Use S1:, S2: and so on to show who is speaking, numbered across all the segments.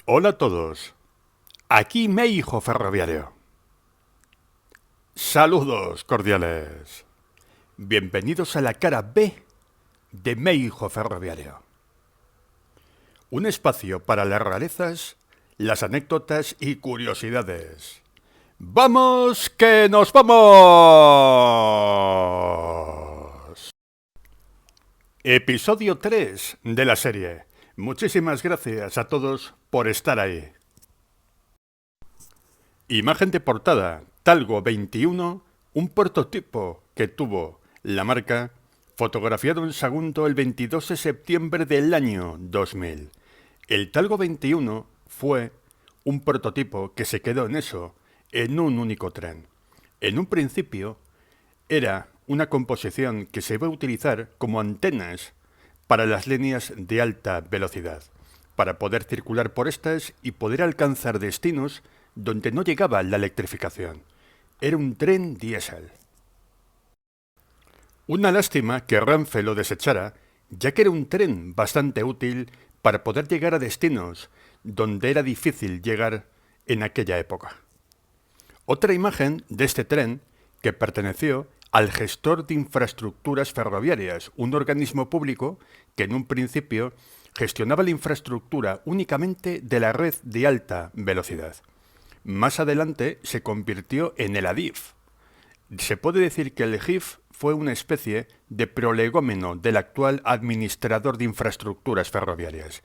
S1: Hola a todos, aquí Meijo Ferroviario. Saludos cordiales. Bienvenidos a la cara B de Meijo Ferroviario. Un espacio para las rarezas, las anécdotas y curiosidades. ¡Vamos que nos vamos! Episodio 3 de la serie. Muchísimas gracias a todos por estar ahí. Imagen de portada, Talgo 21, un prototipo que tuvo la marca, fotografiado en Sagunto el 22 de septiembre del año 2000. El Talgo 21 fue un prototipo que se quedó en eso, en un único tren. En un principio era una composición que se iba a utilizar como antenas para las líneas de alta velocidad, para poder circular por estas y poder alcanzar destinos donde no llegaba la electrificación. Era un tren diésel. Una lástima que Renfe lo desechara, ya que era un tren bastante útil para poder llegar a destinos donde era difícil llegar en aquella época. Otra imagen de este tren que perteneció al Gestor de Infraestructuras Ferroviarias, un organismo público que en un principio gestionaba la infraestructura únicamente de la red de alta velocidad. Más adelante se convirtió en el ADIF. Se puede decir que el GIF fue una especie de prolegómeno del actual administrador de infraestructuras ferroviarias.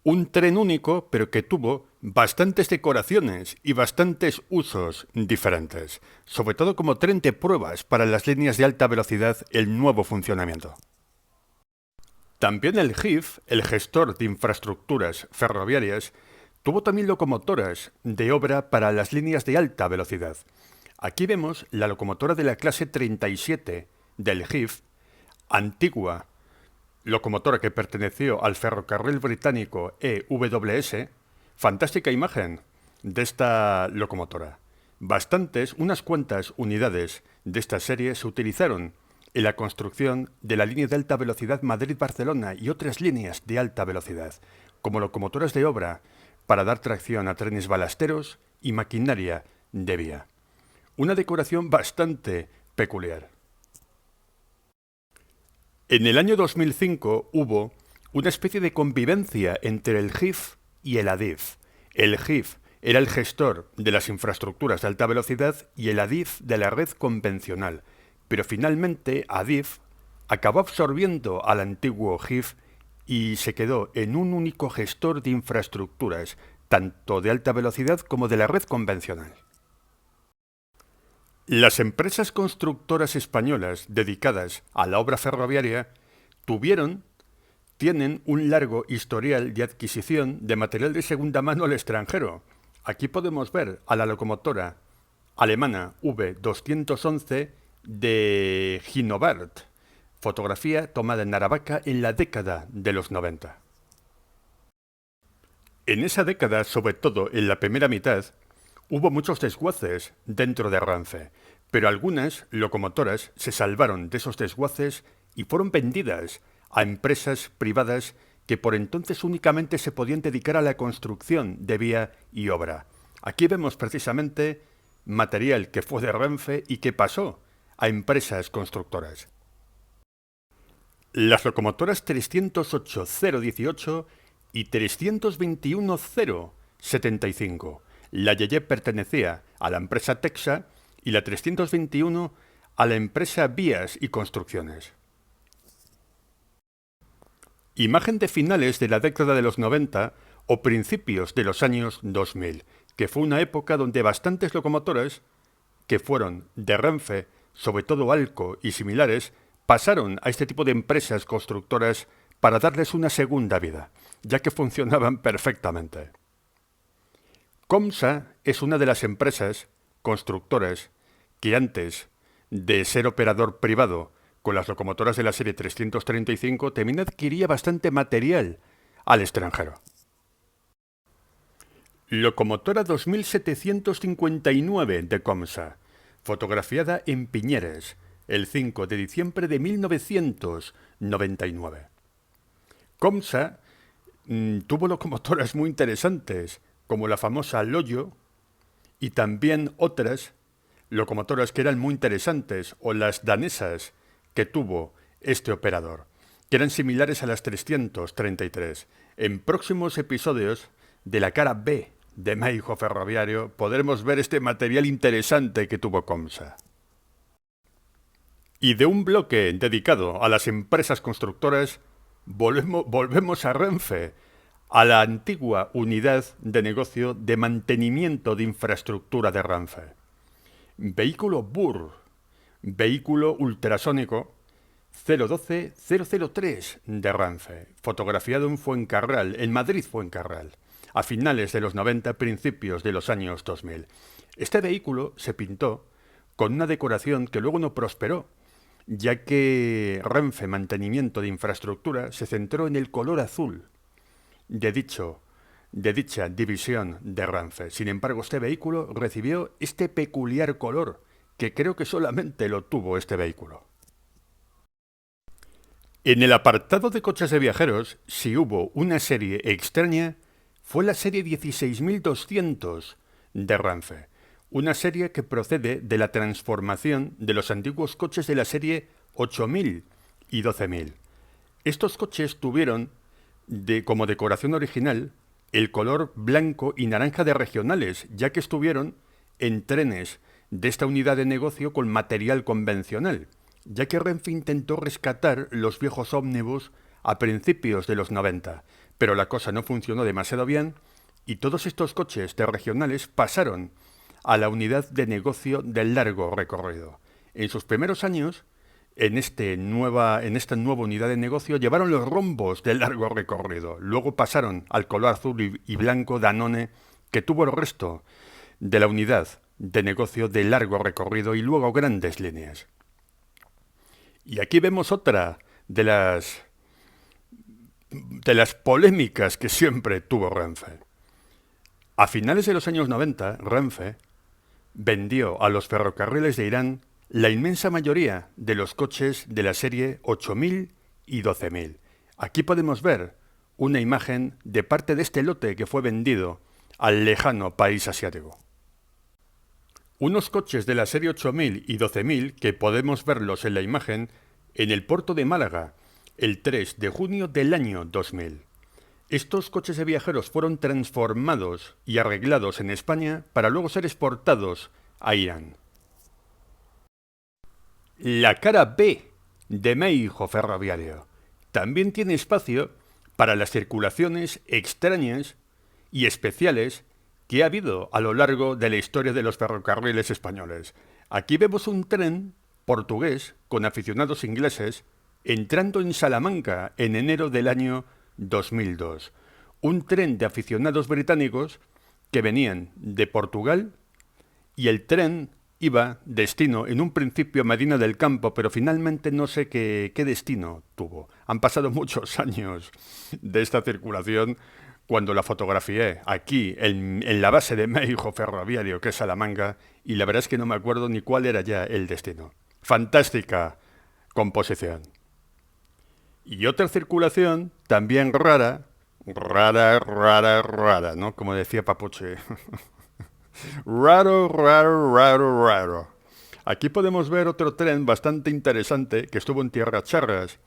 S1: Un tren único, pero que tuvo bastantes decoraciones y bastantes usos diferentes, sobre todo como tren de pruebas para las líneas de alta velocidad, el nuevo funcionamiento. También el GIF, el Gestor de Infraestructuras Ferroviarias, tuvo también locomotoras de obra para las líneas de alta velocidad. Aquí vemos la locomotora de la clase 37 del GIF, antigua locomotora que perteneció al ferrocarril británico EWS. Fantástica imagen de esta locomotora. Unas cuantas unidades de esta serie se utilizaron en la construcción de la línea de alta velocidad Madrid-Barcelona y otras líneas de alta velocidad, como locomotoras de obra para dar tracción a trenes balasteros y maquinaria de vía. Una decoración bastante peculiar. En el año 2005 hubo una especie de convivencia entre el GIF y el ADIF. El GIF era el gestor de las infraestructuras de alta velocidad y el ADIF de la red convencional, pero finalmente ADIF acabó absorbiendo al antiguo GIF y se quedó en un único gestor de infraestructuras, tanto de alta velocidad como de la red convencional. Las empresas constructoras españolas dedicadas a la obra ferroviaria tienen un largo historial de adquisición de material de segunda mano al extranjero. Aquí podemos ver a la locomotora alemana V211 de Ginobert, fotografía tomada en Aravaca en la década de los 90. En esa década, sobre todo en la primera mitad, hubo muchos desguaces dentro de Renfe, pero algunas locomotoras se salvaron de esos desguaces y fueron vendidas a empresas privadas que por entonces únicamente se podían dedicar a la construcción de vía y obra. Aquí vemos precisamente material que fue de Renfe y que pasó a empresas constructoras. Las locomotoras 308-018 y 321-075. La Yeye pertenecía a la empresa Texa y la 321 a la empresa Vías y Construcciones. Imagen de finales de la década de los 90 o principios de los años 2000, que fue una época donde bastantes locomotoras que fueron de Renfe, sobre todo Alco y similares, pasaron a este tipo de empresas constructoras para darles una segunda vida, ya que funcionaban perfectamente. Comsa es una de las empresas constructoras que antes de ser operador privado con las locomotoras de la serie 335 también adquiría bastante material al extranjero. Locomotora 2759 de Comsa, fotografiada en Piñeres, el 5 de diciembre de 1999. Comsa tuvo locomotoras muy interesantes, como la famosa Loyo, y también otras locomotoras que eran muy interesantes, o las danesas que tuvo este operador, que eran similares a las 333. En próximos episodios de la cara B de Meijo Ferroviario podremos ver este material interesante que tuvo Comsa. Y de un bloque dedicado a las empresas constructoras, volvemos a Renfe, a la antigua unidad de negocio de mantenimiento de infraestructura de Renfe. Vehículo BUR, vehículo ultrasónico 012003 de Renfe, fotografiado en Fuencarral, en Madrid Fuencarral, a finales de los 90, principios de los años 2000. Este vehículo se pintó con una decoración que luego no prosperó, ya que Renfe Mantenimiento de Infraestructura se centró en el color azul de dicha división de Renfe. Sin embargo, este vehículo recibió este peculiar color, que creo que solamente lo tuvo este vehículo. En el apartado de coches de viajeros, si hubo una serie extraña, fue la serie 16200 de Renfe. Una serie que procede de la transformación de los antiguos coches de la serie 8000 y 12000. Estos coches tuvieron como decoración original el color blanco y naranja de regionales, ya que estuvieron en trenes de esta unidad de negocio con material convencional, ya que Renfe intentó rescatar los viejos ómnibus a principios de los 90, pero la cosa no funcionó demasiado bien y todos estos coches de regionales pasaron a la unidad de negocio del largo recorrido. En sus primeros años, en esta nueva unidad de negocio, llevaron los rombos del largo recorrido. Luego pasaron al color azul y blanco Danone, que tuvo el resto de la unidad de negocio de largo recorrido y luego grandes líneas. Y aquí vemos otra de las polémicas que siempre tuvo Renfe. A finales de los años 90, Renfe vendió a los ferrocarriles de Irán la inmensa mayoría de los coches de la serie 8000 y 12000. Aquí podemos ver una imagen de parte de este lote que fue vendido al lejano país asiático. Unos coches de la serie 8000 y 12000 que podemos verlos en la imagen en el puerto de Málaga el 3 de junio del año 2000. Estos coches de viajeros fueron transformados y arreglados en España para luego ser exportados a Irán. La cara B de Meijo Ferroviario también tiene espacio para las circulaciones extrañas y especiales que ha habido a lo largo de la historia de los ferrocarriles españoles. Aquí vemos un tren portugués con aficionados ingleses entrando en Salamanca en enero del año 2002. Un tren de aficionados británicos que venían de Portugal y el tren iba destino en un principio a Medina del Campo, pero finalmente no sé qué destino tuvo. Han pasado muchos años de esta circulación cuando la fotografié aquí en la base de Meijo Ferroviario, que es Salamanca, y la verdad es que no me acuerdo ni cuál era ya el destino. Fantástica composición. Y otra circulación también rara, ¿no? Como decía Papuche. Raro. Aquí podemos ver otro tren bastante interesante que estuvo en Tierra Charras.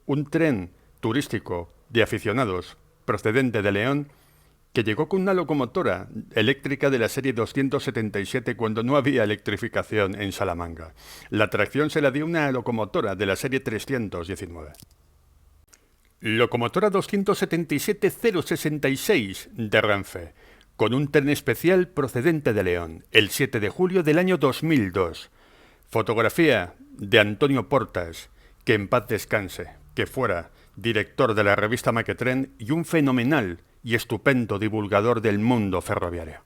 S1: Un tren turístico de aficionados procedente de León que llegó con una locomotora eléctrica de la serie 277 cuando no había electrificación en Salamanca. La tracción se la dio una locomotora de la serie 319. Locomotora 277-066 de Renfe, con un tren especial procedente de León, el 7 de julio del año 2002. Fotografía de Antonio Portas, que en paz descanse, que fuera director de la revista Maquetren y un fenomenal y estupendo divulgador del mundo ferroviario.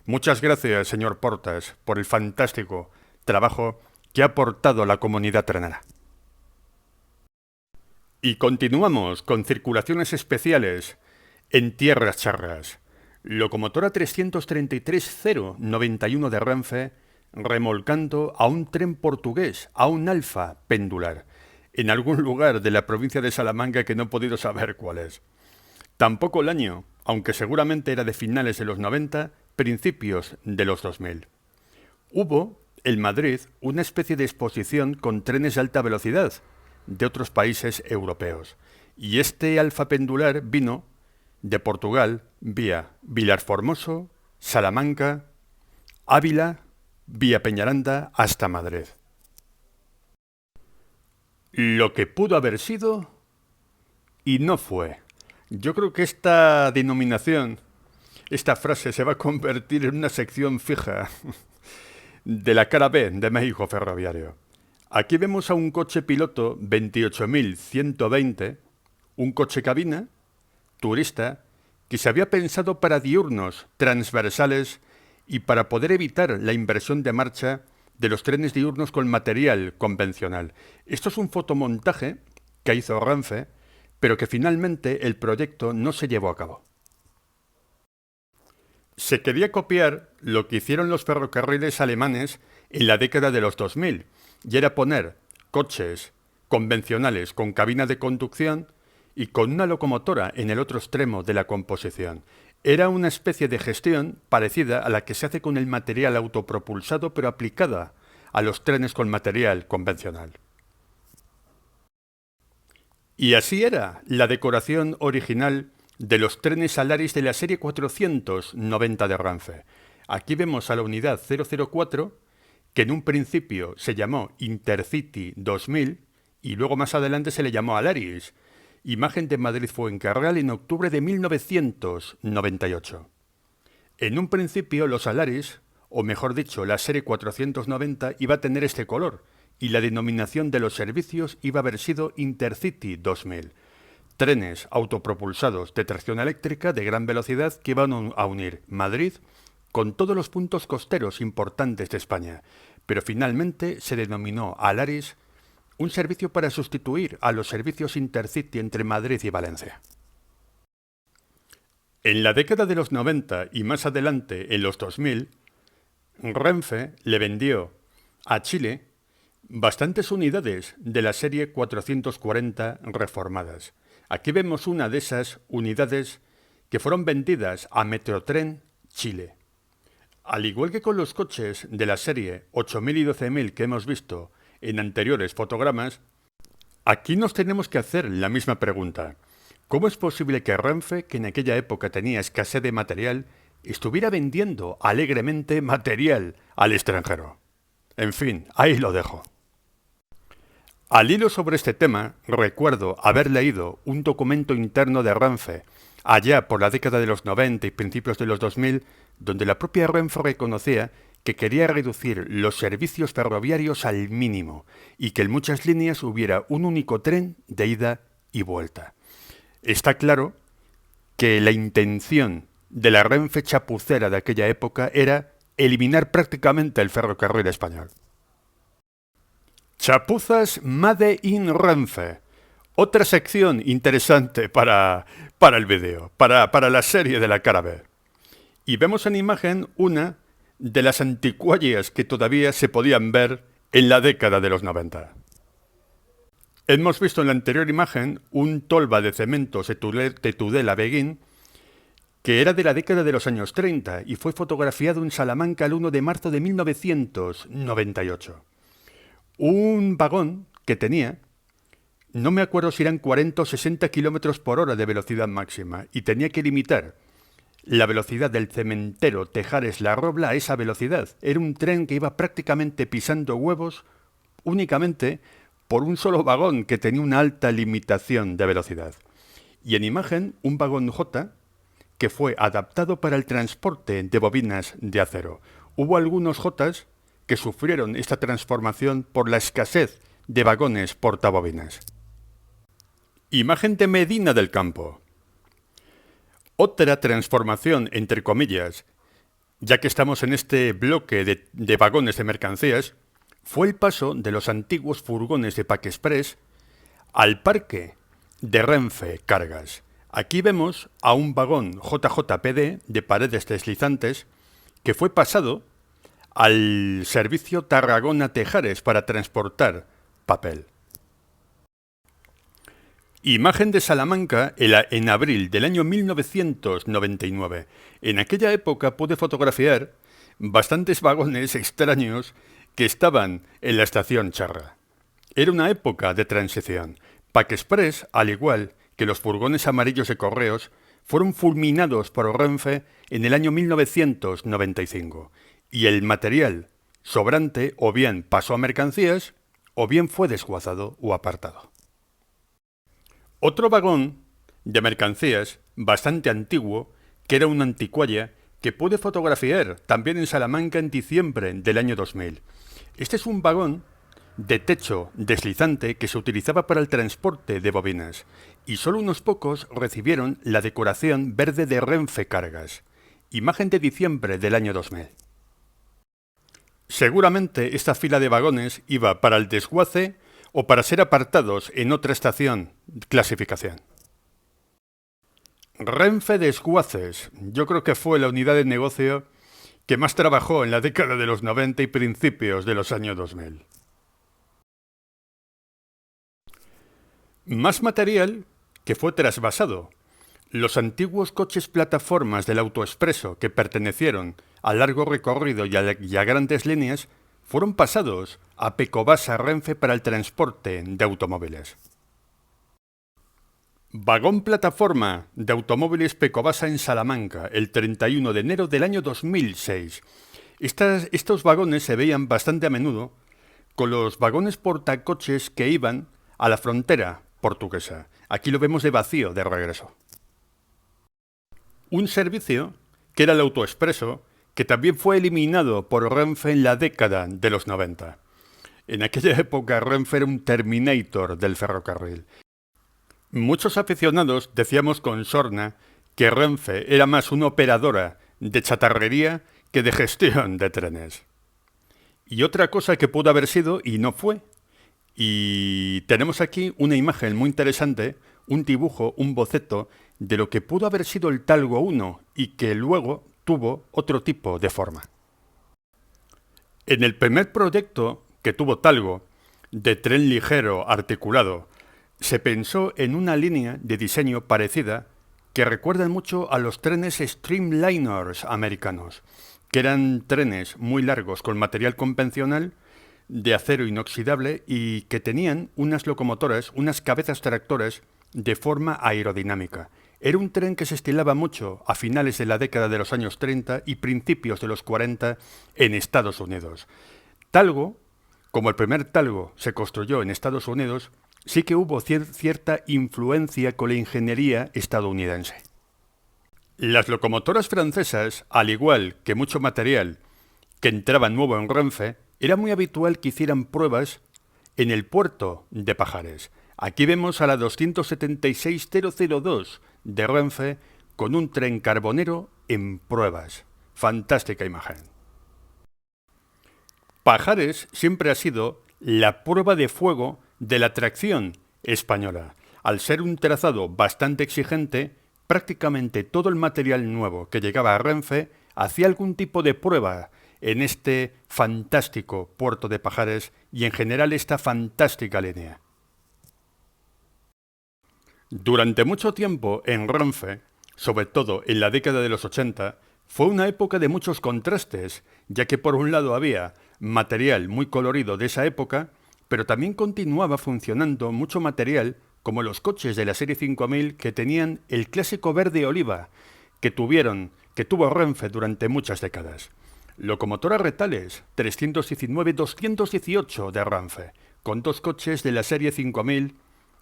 S1: Muchas gracias, señor Portas, por el fantástico trabajo que ha aportado a la comunidad trenera. Y continuamos con circulaciones especiales en Tierras Charras. Locomotora 333-091 de Renfe, remolcando a un tren portugués, a un Alfa pendular, en algún lugar de la provincia de Salamanca que no he podido saber cuál es. Tampoco el año, aunque seguramente era de finales de los 90, principios de los 2000. Hubo, en Madrid, una especie de exposición con trenes de alta velocidad de otros países europeos. Y este alfa pendular vino de Portugal vía Vilarformoso, Salamanca, Ávila, vía Peñaranda hasta Madrid. Lo que pudo haber sido y no fue. Yo creo que esta denominación, esta frase se va a convertir en una sección fija de la cara B de México Ferroviario. Aquí vemos a un coche piloto 28.120, un coche cabina, turista, que se había pensado para diurnos transversales y para poder evitar la inversión de marcha de los trenes diurnos con material convencional. Esto es un fotomontaje que hizo Renfe, pero que finalmente el proyecto no se llevó a cabo. Se quería copiar lo que hicieron los ferrocarriles alemanes en la década de los 2000, y era poner coches convencionales con cabina de conducción y con una locomotora en el otro extremo de la composición. Era una especie de gestión parecida a la que se hace con el material autopropulsado, pero aplicada a los trenes con material convencional. Y así era la decoración original de los trenes Alaris de la serie 490 de Renfe. Aquí vemos a la unidad 004, que en un principio se llamó Intercity 2000 y luego más adelante se le llamó Alaris. Imagen de Madrid-Fuencarral en octubre de 1998. En un principio los Alaris, o mejor dicho, la serie 490, iba a tener este color, y la denominación de los servicios iba a haber sido Intercity 2000. Trenes autopropulsados de tracción eléctrica de gran velocidad que iban a unir Madrid con todos los puntos costeros importantes de España, pero finalmente se denominó Alaris, un servicio para sustituir a los servicios Intercity entre Madrid y Valencia. En la década de los 90 y más adelante, en los 2000, Renfe le vendió a Chile bastantes unidades de la serie 440 reformadas. Aquí vemos una de esas unidades que fueron vendidas a Metrotren Chile. Al igual que con los coches de la serie 8000 y 12000 que hemos visto en anteriores fotogramas, aquí nos tenemos que hacer la misma pregunta. ¿Cómo es posible que Renfe, que en aquella época tenía escasez de material, estuviera vendiendo alegremente material al extranjero? En fin, ahí lo dejo. Al hilo sobre este tema, recuerdo haber leído un documento interno de Renfe, allá por la década de los 90 y principios de los 2000, donde la propia Renfe reconocía que quería reducir los servicios ferroviarios al mínimo y que en muchas líneas hubiera un único tren de ida y vuelta. Está claro que la intención de la Renfe chapucera de aquella época era eliminar prácticamente el ferrocarril español. Chapuzas Made in Renfe. Otra sección interesante para el vídeo, para la serie de la cara B. Y vemos en imagen una de las anticuallas que todavía se podían ver en la década de los 90. Hemos visto en la anterior imagen un tolva de cementos de Tudela Beguín que era de la década de los años 30 y fue fotografiado en Salamanca el 1 de marzo de 1998. Un vagón que tenía, no me acuerdo si eran 40 o 60 kilómetros por hora de velocidad máxima, y tenía que limitar la velocidad del cementero Tejares-La Robla a esa velocidad. Era un tren que iba prácticamente pisando huevos únicamente por un solo vagón que tenía una alta limitación de velocidad. Y en imagen, un vagón J que fue adaptado para el transporte de bobinas de acero. Hubo algunos Jotas que sufrieron esta transformación por la escasez de vagones portabobinas. Imagen de Medina del Campo. Otra transformación, entre comillas, ya que estamos en este bloque de vagones de mercancías, fue el paso de los antiguos furgones de Paquexpress al parque de Renfe Cargas. Aquí vemos a un vagón JJPD de paredes deslizantes que fue pasado al servicio Tarragona-Tejares para transportar papel. Imagen de Salamanca en abril del año 1999. En aquella época pude fotografiar bastantes vagones extraños que estaban en la estación Charra. Era una época de transición. Pack Express, al igual que los furgones amarillos de correos, fueron fulminados por Renfe en el año 1995 y el material sobrante o bien pasó a mercancías o bien fue desguazado o apartado. Otro vagón de mercancías bastante antiguo, que era un anticuaya, que pude fotografiar también en Salamanca en diciembre del año 2000. Este es un vagón de techo deslizante que se utilizaba para el transporte de bobinas, y solo unos pocos recibieron la decoración verde de Renfe Cargas. Imagen de diciembre del año 2000. Seguramente esta fila de vagones iba para el desguace o para ser apartados en otra estación clasificación. Renfe Desguaces, yo creo que fue la unidad de negocio que más trabajó en la década de los 90 y principios de los años 2000. Más material que fue trasvasado. Los antiguos coches plataformas del autoexpreso que pertenecieron a largo recorrido y a grandes líneas fueron pasados a Pecobasa Renfe para el transporte de automóviles. Vagón plataforma de automóviles Pecobasa en Salamanca, el 31 de enero del año 2006. Estos vagones se veían bastante a menudo con los vagones portacoches que iban a la frontera portuguesa. Aquí lo vemos de vacío de regreso. Un servicio que era el autoexpreso, que también fue eliminado por Renfe en la década de los 90. En aquella época Renfe era un Terminator del ferrocarril. Muchos aficionados decíamos con sorna que Renfe era más una operadora de chatarrería que de gestión de trenes. Y otra cosa que pudo haber sido y no fue. Y tenemos aquí una imagen muy interesante, un dibujo, un boceto de lo que pudo haber sido el Talgo 1 y que luego tuvo otro tipo de forma. En el primer proyecto que tuvo Talgo, de tren ligero articulado, se pensó en una línea de diseño parecida que recuerdan mucho a los trenes Streamliners americanos, que eran trenes muy largos con material convencional de acero inoxidable y que tenían unas locomotoras, unas cabezas tractoras de forma aerodinámica. Era un tren que se estilaba mucho a finales de la década de los años 30 y principios de los 40 en Estados Unidos. Talgo, como el primer Talgo se construyó en Estados Unidos, sí que hubo cierta influencia con la ingeniería estadounidense. Las locomotoras francesas, al igual que mucho material que entraba nuevo en Renfe, era muy habitual que hicieran pruebas en el puerto de Pajares. Aquí vemos a la 276002 de Renfe con un tren carbonero en pruebas. Fantástica imagen. Pajares siempre ha sido la prueba de fuego de la tracción española. Al ser un trazado bastante exigente, prácticamente todo el material nuevo que llegaba a Renfe hacía algún tipo de prueba en este fantástico puerto de Pajares y en general esta fantástica línea. Durante mucho tiempo en Renfe, sobre todo en la década de los 80, fue una época de muchos contrastes, ya que por un lado había material muy colorido de esa época, pero también continuaba funcionando mucho material como los coches de la serie 5000 que tenían el clásico verde oliva que tuvo Renfe durante muchas décadas. Locomotora retales 319-218 de Renfe, con dos coches de la serie 5000,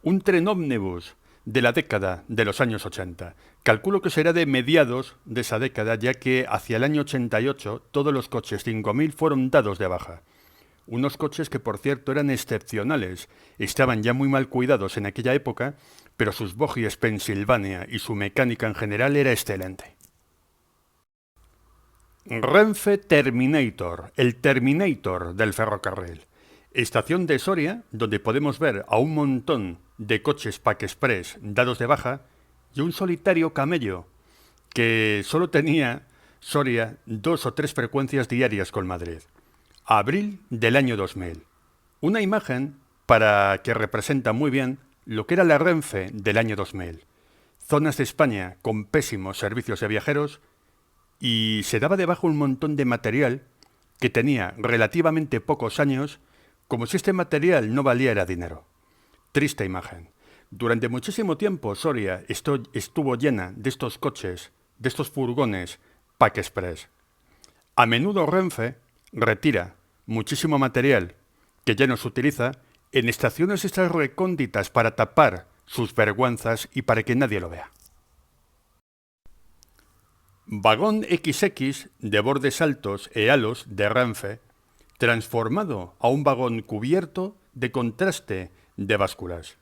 S1: un tren ómnibus de la década de los años 80. Calculo que será de mediados de esa década, ya que hacia el año 88 todos los coches 5000 fueron dados de baja. Unos coches que, por cierto, eran excepcionales, estaban ya muy mal cuidados en aquella época, pero sus bogies Pennsylvania y su mecánica en general era excelente. Renfe Terminator, el Terminator del ferrocarril. Estación de Soria, donde podemos ver a un montón de coches Pack Express dados de baja y un solitario camello que solo tenía Soria 2 o 3 frecuencias diarias con Madrid. Abril del año 2000. Una imagen para que representa muy bien lo que era la Renfe del año 2000. Zonas de España con pésimos servicios de viajeros y se daba debajo un montón de material que tenía relativamente pocos años, como si este material no valiera dinero. Triste imagen. Durante muchísimo tiempo Soria estuvo llena de estos coches, de estos furgones Pack Express. A menudo Renfe retira muchísimo material que ya no se utiliza en estaciones estas recónditas para tapar sus vergüenzas y para que nadie lo vea. Vagón XX de bordes altos e halos de Renfe, transformado a un vagón cubierto de contraste de básculas.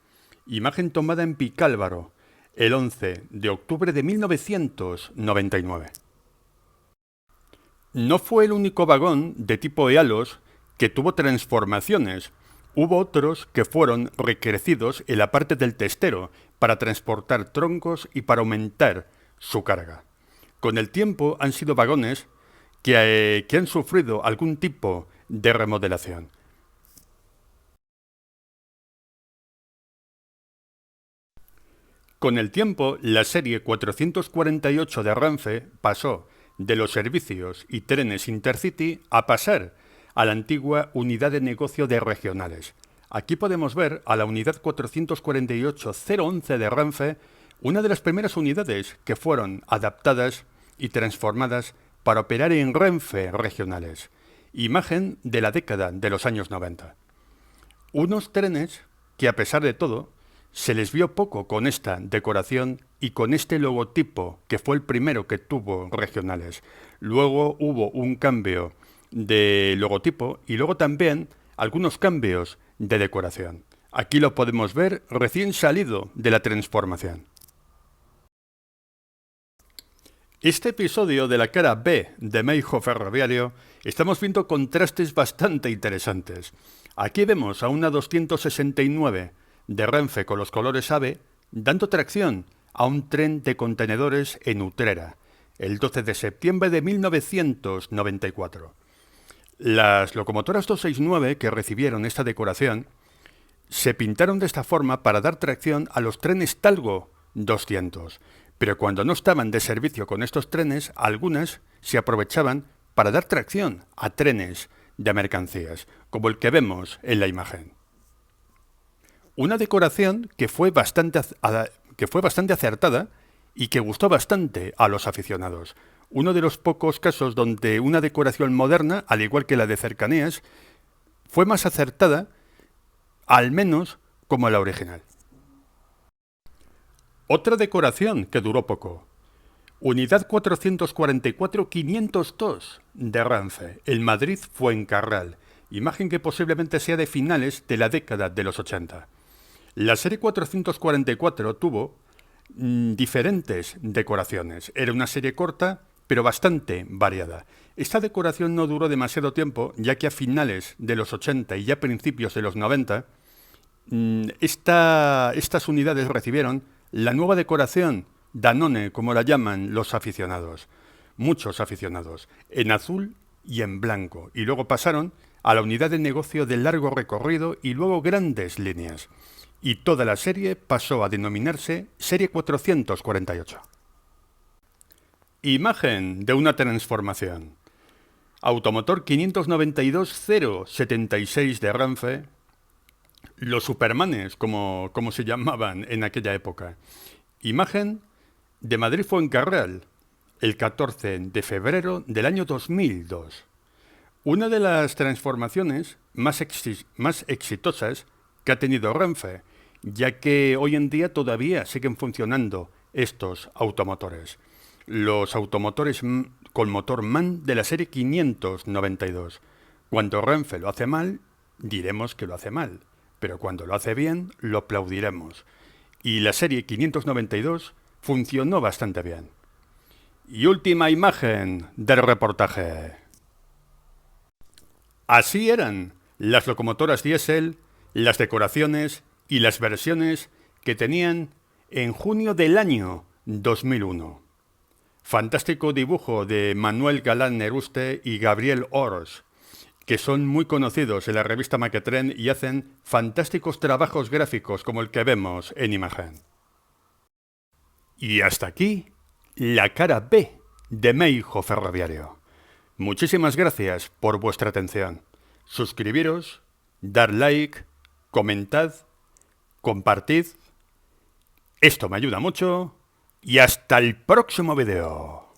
S1: Imagen tomada en Picálvaro, el 11 de octubre de 1999. No fue el único vagón de tipo Ealos que tuvo transformaciones. Hubo otros que fueron recrecidos en la parte del testero para transportar troncos y para aumentar su carga. Con el tiempo han sido vagones que han sufrido algún tipo de remodelación. Con el tiempo, la serie 448 de Renfe pasó de los servicios y trenes Intercity a pasar a la antigua unidad de negocio de regionales. Aquí podemos ver a la unidad 448-011 de Renfe, una de las primeras unidades que fueron adaptadas y transformadas para operar en Renfe regionales. Imagen de la década de los años 90. Unos trenes que, a pesar de todo, se les vio poco con esta decoración y con este logotipo, que fue el primero que tuvo regionales. Luego hubo un cambio de logotipo y luego también algunos cambios de decoración. Aquí lo podemos ver recién salido de la transformación. Este episodio de la cara B de Meijo Ferroviario estamos viendo contrastes bastante interesantes. Aquí vemos a una 269 de Renfe con los colores AVE dando tracción a un tren de contenedores en Utrera, el 12 de septiembre de 1994. Las locomotoras 269 que recibieron esta decoración se pintaron de esta forma para dar tracción a los trenes Talgo 200, pero cuando no estaban de servicio con estos trenes, algunas se aprovechaban para dar tracción a trenes de mercancías, como el que vemos en la imagen. Una decoración que fue bastante acertada y que gustó bastante a los aficionados. Uno de los pocos casos donde una decoración moderna, al igual que la de cercanías, fue más acertada, al menos como la original. Otra decoración que duró poco. Unidad 444-502 de Renfe, el Madrid Fuencarral. Imagen que posiblemente sea de finales de la década de los 80. La serie 444 tuvo diferentes decoraciones. Era una serie corta, pero bastante variada. Esta decoración no duró demasiado tiempo, ya que a finales de los 80 y ya principios de los 90, estas unidades recibieron la nueva decoración Danone, como la llaman los aficionados. Muchos aficionados, en azul y en blanco. Y luego pasaron a la unidad de negocio de largo recorrido y luego grandes líneas. Y toda la serie pasó a denominarse Serie 448. Imagen de una transformación. Automotor 592-076 de Renfe. Los Supermanes, como se llamaban en aquella época. Imagen de Madrid Fuencarral, el 14 de febrero del año 2002. Una de las transformaciones más exitosas que ha tenido Renfe, ya que hoy en día todavía siguen funcionando estos automotores. Los automotores con motor MAN de la serie 592. Cuando Renfe lo hace mal, diremos que lo hace mal, pero cuando lo hace bien, lo aplaudiremos. Y la serie 592 funcionó bastante bien. Y última imagen del reportaje. Así eran las locomotoras diésel, las decoraciones y las versiones que tenían en junio del año 2001. Fantástico dibujo de Manuel Galán Neruste y Gabriel Ors. que son muy conocidos en la revista Maquetren y hacen fantásticos trabajos gráficos como el que vemos en imagen. Y hasta aquí la cara B de Meijo Ferroviario. Muchísimas gracias por vuestra atención. Suscribiros, dar like, comentad, compartid. Esto me ayuda mucho y hasta el próximo video.